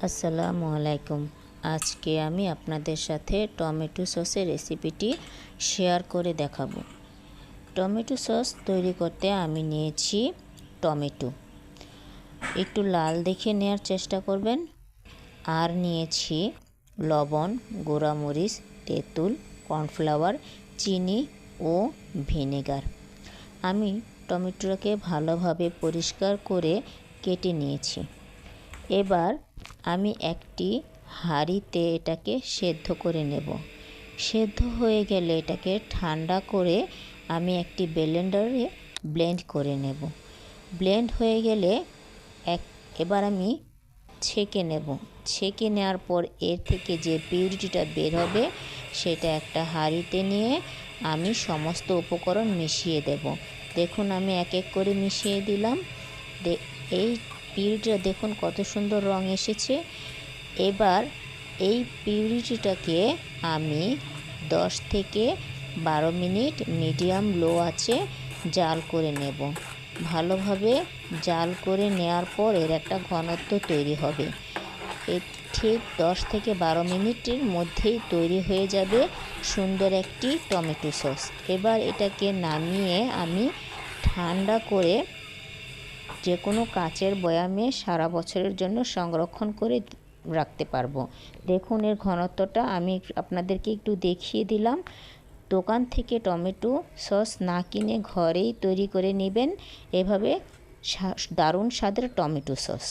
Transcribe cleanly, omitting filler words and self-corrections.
আসসালামু আলাইকুম। আজকে আমি আপনাদের সাথে টমেটো সসের রেসিপিটি শেয়ার করে দেখাবো। টমেটো সস তৈরি করতে আমি নিয়েছি টমেটো, একটু লাল দেখে নেওয়ার চেষ্টা করবেন। আর নিয়েছি লবণ, গোঁড়ামরিচ, তেঁতুল, কর্নফ্লাওয়ার, চিনি ও ভিনেগার। আমি টমেটোটাকে ভালোভাবে পরিষ্কার করে কেটে নিয়েছি। এবার আমি একটি হাঁড়িতে এটাকে সেদ্ধ করে নেব। সেদ্ধ হয়ে গেলে এটাকে ঠান্ডা করে আমি একটি ব্লেন্ডারে ব্লেন্ড করে নেব। ব্লেন্ড হয়ে গেলে এবার আমি ছেঁকে নেব। ছেঁকে নেওয়ার পর এর থেকে যে পিউরিটিটা বের হবে সেটা একটা হাঁড়িতে নিয়ে আমি সমস্ত উপকরণ মিশিয়ে দেব। দেখুন আমি এক এক করে মিশিয়ে দিলাম। এই পিউরিটিটা দেখুন কত সুন্দর রং এসেছে। এবার এই পিউরিটিটাকে আমি 10 থেকে 12 মিনিট মিডিয়াম লো আঁচে জাল করে নেব। ভালোভাবে জাল করে নেওয়ার পর এর একটা ঘনত্ব তৈরি হবে। ঠিক 10 থেকে 12 মিনিটের মধ্যেই তৈরি হয়ে যাবে সুন্দর একটি টমেটো সস। এবার এটাকে নামিয়ে আমি ঠান্ডা করে যে কোনো কাচের বয়ামে সারা বছরের জন্য সংরক্ষণ করে রাখতে পারবো। দেখুন এর ঘনত্বটা আমি আপনাদেরকে একটু দেখিয়ে দিলাম। দোকান থেকে টমেটো সস না কিনে ঘরেই তৈরি করে নেবেন। এভাবে দারুণ স্বাদের টমেটো সস।